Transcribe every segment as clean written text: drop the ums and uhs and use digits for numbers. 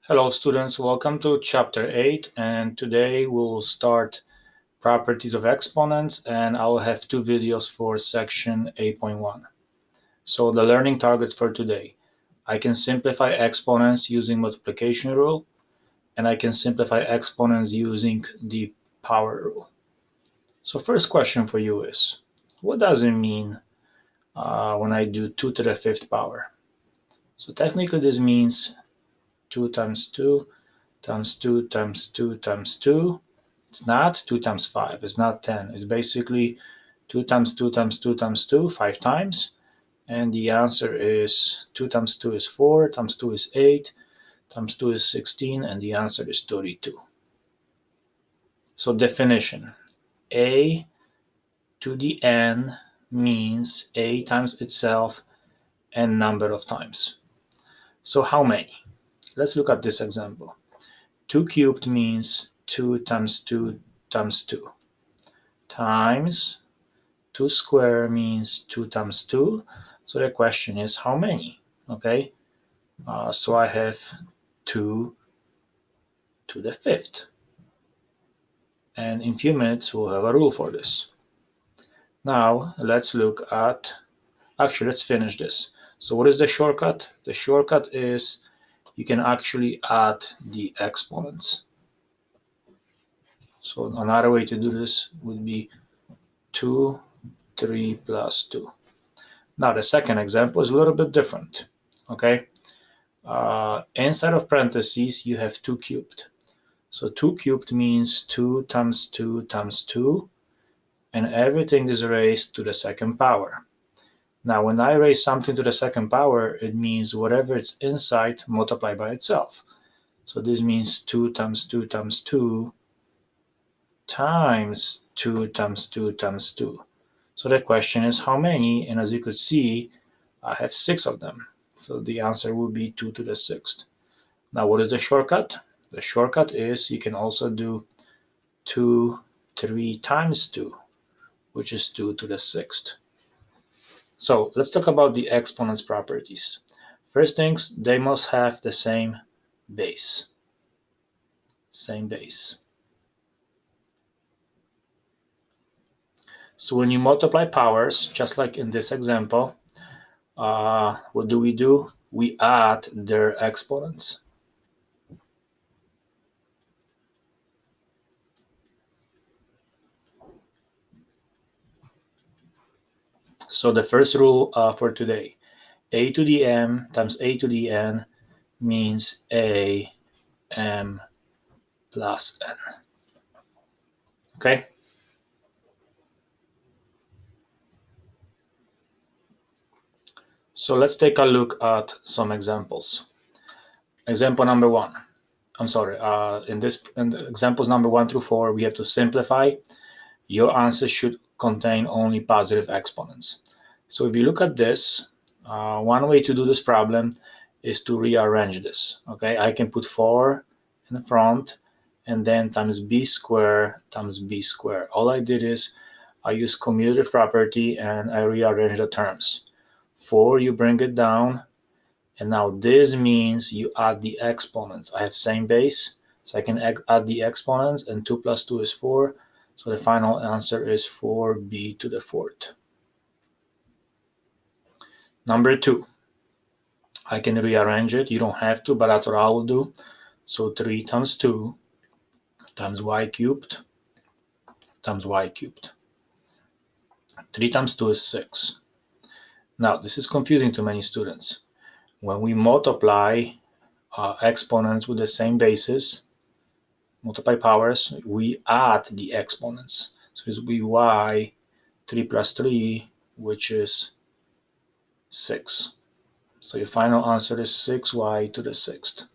Hello students, welcome to chapter 8, and today we'll start properties of exponents, and I'll have two videos for section 8.1. So the learning targets for today: I can simplify exponents using multiplication rule, and I can simplify exponents using the power rule. So first question for you is, what does it mean when I do 2 to the 5th power? So technically this means 2 times 2 times 2 times 2 times 2. It's not 2 times 5. It's not 10. It's basically 2 times 2 times 2 times 2, 5 times. And the answer is 2 times 2 is 4, times 2 is 8, times 2 is 16, and the answer is 32. So definition: a to the n means a times itself n number of times. So how many? Let's look at this example. 2 cubed means 2 times 2 times 2 times 2 square means 2 times 2. So the question is how many? Okay, so I have 2 to the 5th. And in a few minutes, we'll have a rule for this. Now, let's look at, actually, let's finish this. So what is the shortcut? The shortcut is you can actually add the exponents. So another way to do this would be 2, 3 plus 2. Now, the second example is a little bit different. Okay, inside of parentheses, you have 2 cubed. So 2 cubed means 2 times 2 times 2, and everything is raised to the second power. Now, when I raise something to the second power, it means whatever it's inside multiplied by itself. So this means 2 times 2 times 2 times 2 times 2 times 2. So the question is how many? And as you could see, I have 6 of them. So the answer will be 2 to the 6th. Now, what is the shortcut? The shortcut is you can also do 2, 3 times 2, which is 2 to the 6th. So let's talk about the exponents properties. First things, they must have the same base. Same base. So when you multiply powers, just like in this example, what do? We add their exponents. So the first rule for today: a to the m times a to the n means a m plus n. Okay? So let's take a look at some examples. Example number 1. I'm sorry, in the examples number 1 through 4, we have to simplify. Your answer should contain only positive exponents. So if you look at this, one way to do this problem is to rearrange this. Okay, I can put 4 in the front and then times b squared times b squared. All I did is I use commutative property and I rearrange the terms. 4, you bring it down, and now this means you add the exponents. I have same base, so I can add the exponents, and 2 plus 2 is 4. So the final answer is 4b to the 4th. Number 2, I can rearrange it. You don't have to, but that's what I will do. So 3 times 2 times y cubed times y cubed. 3 times 2 is 6. Now, this is confusing to many students. When we multiply exponents with the same basis, multiply powers, we add the exponents. So this will be y 3 plus 3, which is 6. So your final answer is 6y to the 6th.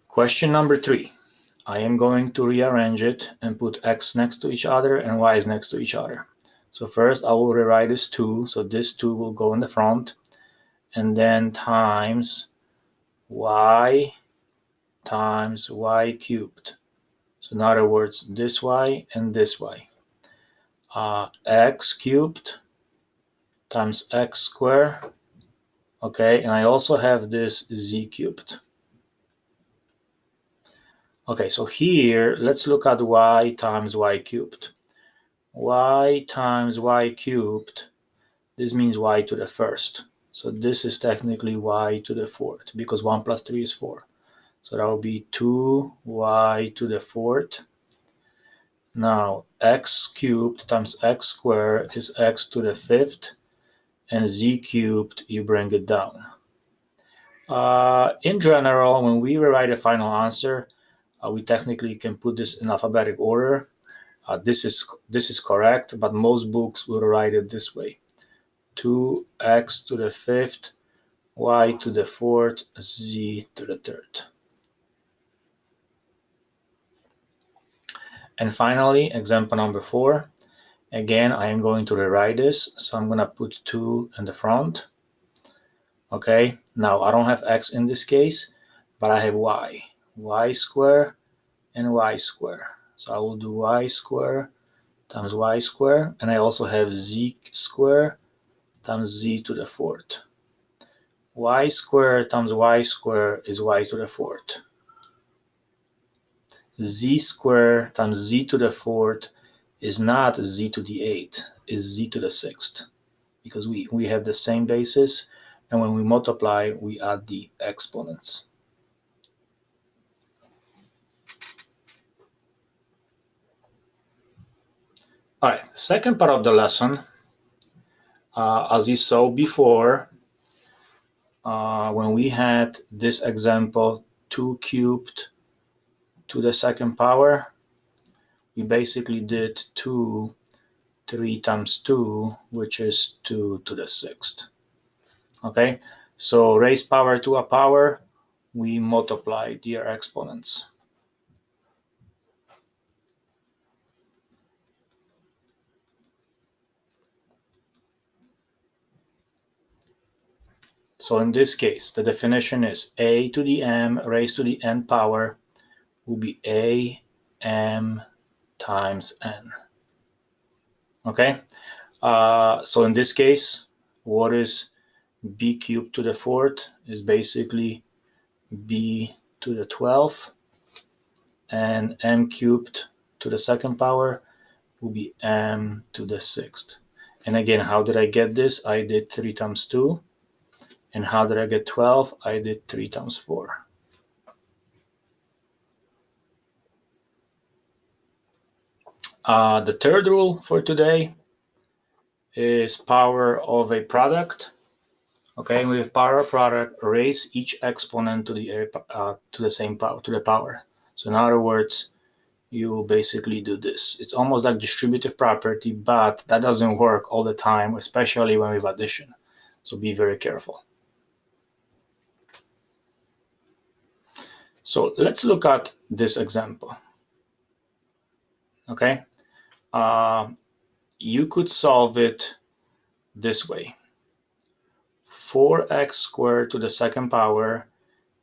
Question number 3. I am going to rearrange it and put x next to each other and y is next to each other. So first I will rewrite this 2. So this 2 will go in the front, and then times y cubed. So in other words, this y and this y. X cubed times x squared Okay, and I also have this z cubed. Okay, so here, let's look at y times y cubed. Y times y cubed, this means y to the first. So this is technically y to the fourth, because 1 plus 3 is 4. So that will be 2y to the fourth. Now, x cubed times x squared is x to the fifth, and z cubed, you bring it down. In general, when we rewrite a final answer, we technically can put this in alphabetic order. This is correct, but most books will write it this way: 2x to the fifth, y to the fourth, z to the third. And finally, example number 4. Again, I am going to rewrite this, so I'm going to put 2 in the front. Okay, now I don't have x in this case, but I have y squared and y squared. So I will do y squared times y squared, and I also have z squared times z to the fourth. Y squared times y squared is y to the fourth. Z squared times z to the fourth is not z to the eighth, is z to the sixth, because we have the same basis, and when we multiply, we add the exponents. All right, second part of the lesson, as you saw before, when we had this example, 2 cubed to the second power, we basically did 2, 3 times 2, which is 2 to the sixth. Okay, so raise power to a power, we multiply their exponents. So in this case, the definition is a to the m raised to the n power will be a m times n. Okay, so in this case, what is b cubed to the fourth is basically b to the 12th, and m cubed to the second power will be m to the sixth. And again, how did I get this? I did 3 times 2. And how did I get 12? I did 3 times 4. The third rule for today is power of a product. Okay, we have power of product, raise each exponent to the same power, to the power. So in other words, you basically do this. It's almost like distributive property, but that doesn't work all the time, especially when we have addition. So be very careful. So let's look at this example. Okay, you could solve it this way. 4x squared to the second power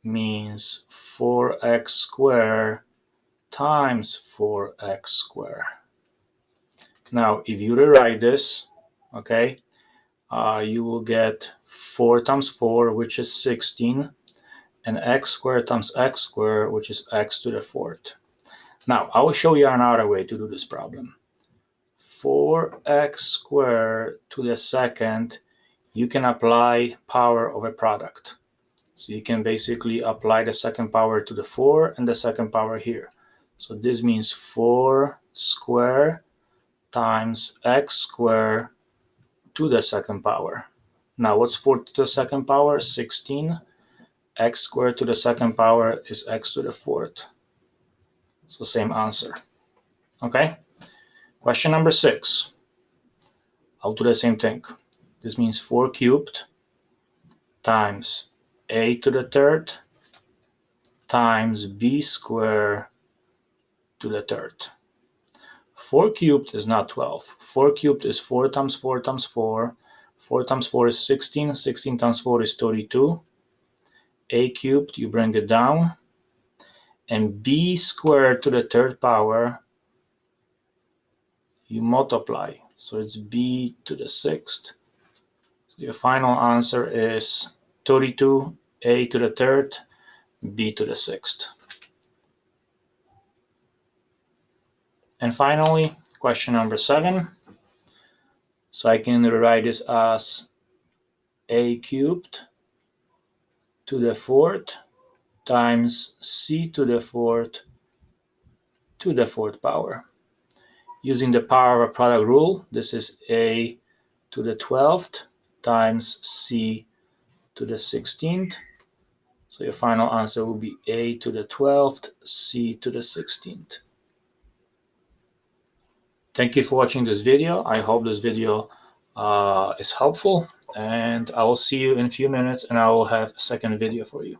means 4x squared times 4x squared. Now, if you rewrite this, okay, you will get 4 times 4, which is 16, and x squared times x squared, which is x to the fourth. Now, I will show you another way to do this problem. 4x squared to the second, you can apply power of a product. So you can basically apply the second power to the 4 and the second power here. So this means 4 squared times x squared to the second power. Now what's 4 to the second power? 16. X squared to the second power is x to the fourth. So same answer. Okay? Question number 6. I'll do the same thing. This means 4 cubed times a to the third times b squared to the third. 4 cubed is not 12. 4 cubed is 4 times 4 times 4. 4 times 4 is 16. 16 times 4 is 32. A cubed, you bring it down. And b squared to the third power, you multiply. So it's b to the sixth. So your final answer is 32, a to the third, b to the sixth. And finally, question number 7. So I can rewrite this as a cubed to the fourth times c to the fourth power. Using the power of a product rule, this is a to the 12th times c to the 16th. So your final answer will be a to the 12th, c to the 16th. Thank you for watching this video. I hope this video is helpful, and I will see you in a few minutes, and I will have a second video for you.